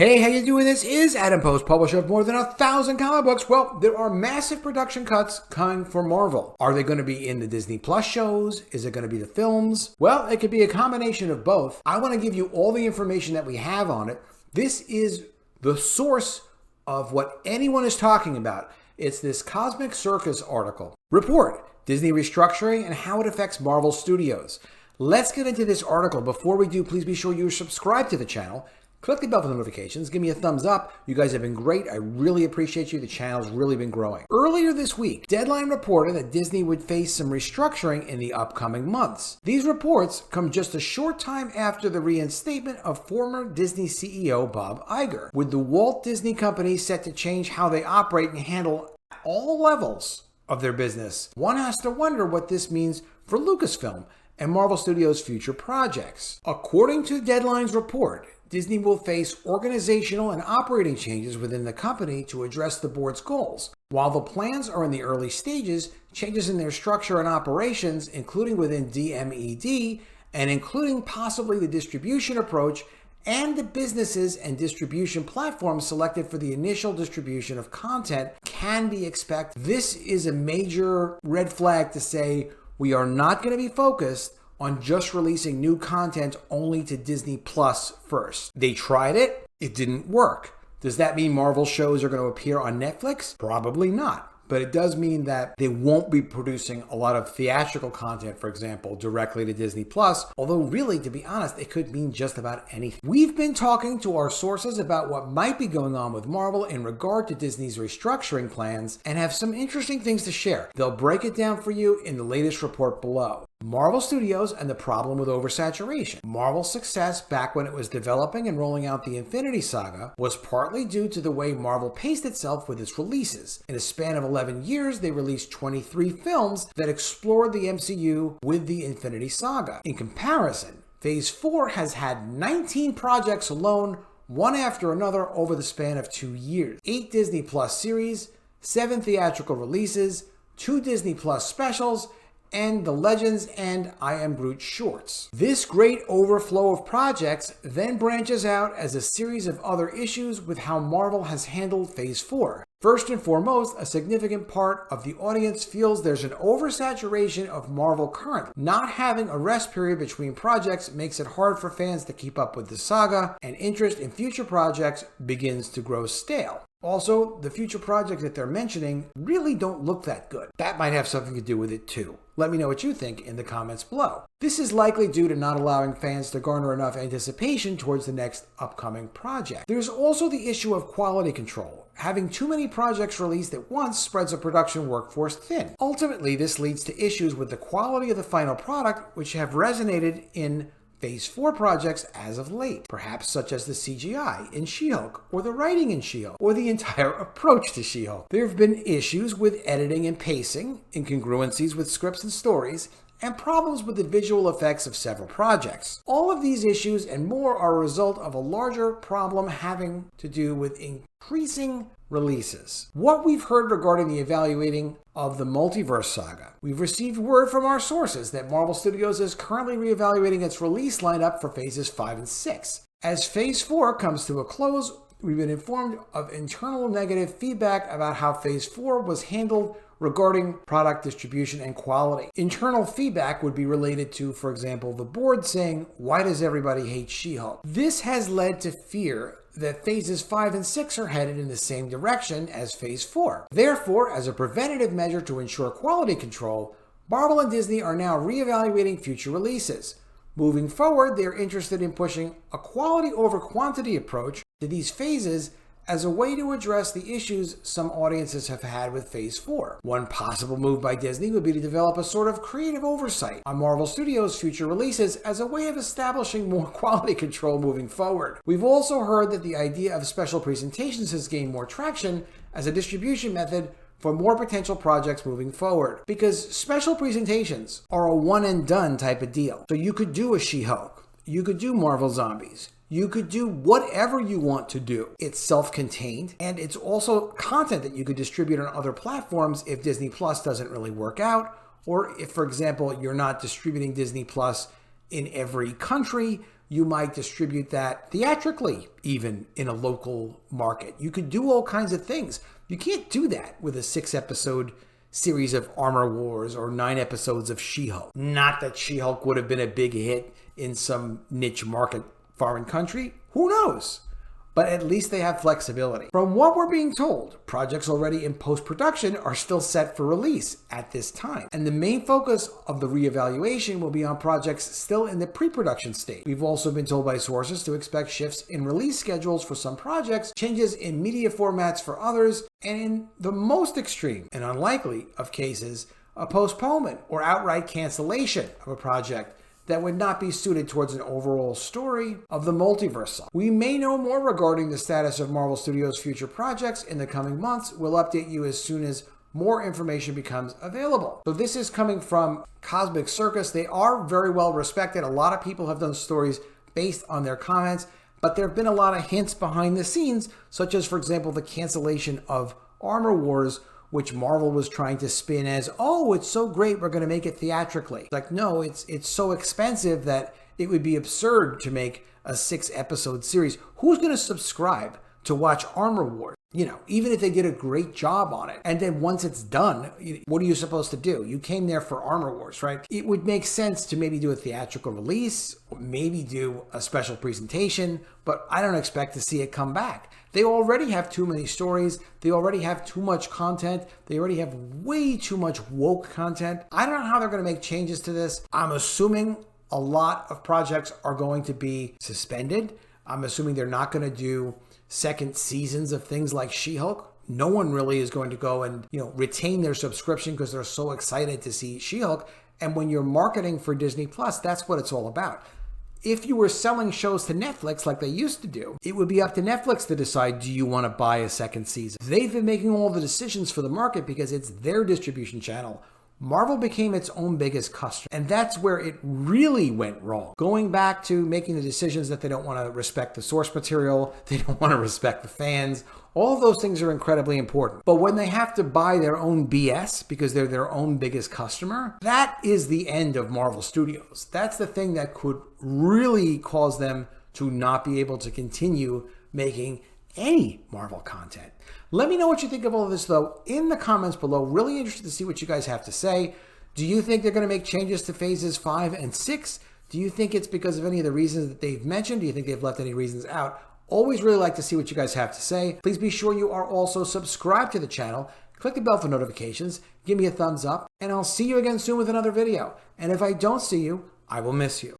Hey, how you doing? This is Adam Post, publisher of more than 1,000 comic books. Well, there are massive production cuts coming for Marvel. Are they going to be in the Disney Plus shows? Is it going to be the films? Well, it could be a combination of both. I want to give you all the information that we have on it. This is the source of what anyone is talking about. It's this Cosmic Circus article. Report, Disney restructuring and how it affects Marvel Studios. Let's get into this article. Before we do, please be sure you're subscribed to the channel. Click the bell for notifications. Give me a thumbs up. You guys have been great. I really appreciate you. The channel's really been growing. Earlier this week, Deadline reported that Disney would face some restructuring in the upcoming months. These reports come just a short time after the reinstatement of former Disney CEO Bob Iger, with the Walt Disney Company set to change how they operate and handle all levels of their business. One has to wonder what this means for Lucasfilm and Marvel Studios' future projects. According to Deadline's report, Disney will face organizational and operating changes within the company to address the board's goals. While the plans are in the early stages, changes in their structure and operations, including within DMED, and including possibly the distribution approach and the businesses and distribution platforms selected for the initial distribution of content, can be expected. This is a major red flag to say we are not going to be focused on just releasing new content only to Disney Plus first. They tried it, it didn't work. Does that mean Marvel shows are going to appear on Netflix? Probably not. But it does mean that they won't be producing a lot of theatrical content, for example, directly to Disney Plus. Although really, to be honest, it could mean just about anything. We've been talking to our sources about what might be going on with Marvel in regard to Disney's restructuring plans and have some interesting things to share. They'll break it down for you in the latest report below. Marvel Studios and the problem with oversaturation. Marvel's success back when it was developing and rolling out the Infinity Saga was partly due to the way Marvel paced itself with its releases. In a span of 11 years, they released 23 films that explored the MCU with the Infinity Saga. In comparison, Phase 4 has had 19 projects alone, one after another over the span of 2 years. 8 Disney Plus series, 7 theatrical releases, 2 Disney Plus specials, and the Legends and I Am Groot shorts. This great overflow of projects then branches out as a series of other issues with how Marvel has handled Phase 4. First and foremost, a significant part of the audience feels there's an oversaturation of Marvel currently. Not having a rest period between projects makes it hard for fans to keep up with the saga, and interest in future projects begins to grow stale. Also, the future projects that they're mentioning really don't look that good. That might have something to do with it too. Let me know what you think in the comments below. This is likely due to not allowing fans to garner enough anticipation towards the next upcoming project. There's also the issue of quality control. Having too many projects released at once spreads a production workforce thin. Ultimately, this leads to issues with the quality of the final product, which have resonated in Phase 4 projects as of late, perhaps such as the CGI in She-Hulk, or the writing in She-Hulk, or the entire approach to She-Hulk. There have been issues with editing and pacing, incongruencies with scripts and stories, and problems with the visual effects of several projects. All of these issues and more are a result of a larger problem having to do with increasing releases. What we've heard regarding the evaluating of the multiverse saga. We've received word from our sources that Marvel Studios is currently reevaluating its release lineup for phases 5 and 6. As phase 4 comes to a close, we've been informed of internal negative feedback about how phase 4 was handled regarding product distribution and quality. Internal feedback would be related to, for example, the board saying, "Why does everybody hate She-Hulk?" This has led to fear that phases 5 and 6 are headed in the same direction as phase 4. Therefore, as a preventative measure to ensure quality control, Marvel and Disney are now reevaluating future releases. Moving forward, they're interested in pushing a quality over quantity approach to these phases as a way to address the issues some audiences have had with Phase 4. One possible move by Disney would be to develop a sort of creative oversight on Marvel Studios' future releases as a way of establishing more quality control moving forward. We've also heard that the idea of special presentations has gained more traction as a distribution method for more potential projects moving forward, because special presentations are a one-and-done type of deal. So you could do a She-Hulk, you could do Marvel Zombies, you could do whatever you want to do. It's self-contained, and it's also content that you could distribute on other platforms if Disney Plus doesn't really work out, or if, for example, you're not distributing Disney Plus in every country, You might distribute that theatrically, even in a local market. You could do all kinds of things. You can't do that with a 6-episode series of Armor Wars or 9 episodes of She-Hulk. Not that She-Hulk would have been a big hit in some niche market foreign country. Who knows? But at least they have flexibility. From what we're being told, projects already in post-production are still set for release at this time. And the main focus of the reevaluation will be on projects still in the pre-production stage. We've also been told by sources to expect shifts in release schedules for some projects, changes in media formats for others, and in the most extreme and unlikely of cases, a postponement or outright cancellation of a project that would not be suited towards an overall story of the multiverse. We may know more regarding the status of Marvel Studios' future projects in the coming months. We'll update you as soon as more information becomes available. So this is coming from Cosmic Circus. They are very well respected. A lot of people have done stories based on their comments, but there have been a lot of hints behind the scenes, such as, for example, the cancellation of Armor Wars, which Marvel was trying to spin as, oh, it's so great, we're going to make it theatrically. Like, no, it's so expensive that it would be absurd to make a 6-episode series. Who's going to subscribe to watch Armor Wars? You know, even if they did a great job on it. And then once it's done, what are you supposed to do? You came there for Armor Wars, right? It would make sense to maybe do a theatrical release, or maybe do a special presentation, but I don't expect to see it come back. They already have too many stories. They already have too much content. They already have way too much woke content. I don't know how they're going to make changes to this. I'm assuming a lot of projects are going to be suspended. I'm assuming they're not going to do second seasons of things like She-Hulk. No one really is going to go and, retain their subscription because they're so excited to see She-Hulk. And when you're marketing for Disney Plus, that's what it's all about. If you were selling shows to Netflix like they used to do, it would be up to Netflix to decide, do you want to buy a second season? They've been making all the decisions for the market because it's their distribution channel. Marvel became its own biggest customer, and that's where it really went wrong. Going back to making the decisions that they don't want to respect the source material, they don't want to respect the fans, all of those things are incredibly important. But when they have to buy their own BS because they're their own biggest customer, that is the end of Marvel Studios. That's the thing that could really cause them to not be able to continue making any Marvel content. Let me know what you think of all of this, though, in the comments below. Really interested to see what you guys have to say. Do you think they're going to make changes to phases 5 and 6? Do you think it's because of any of the reasons that they've mentioned? Do you think they've left any reasons out? Always really like to see what you guys have to say. Please be sure you are also subscribed to the channel. Click the bell for notifications. Give me a thumbs up, and I'll see you again soon with another video. And if I don't see you, I will miss you.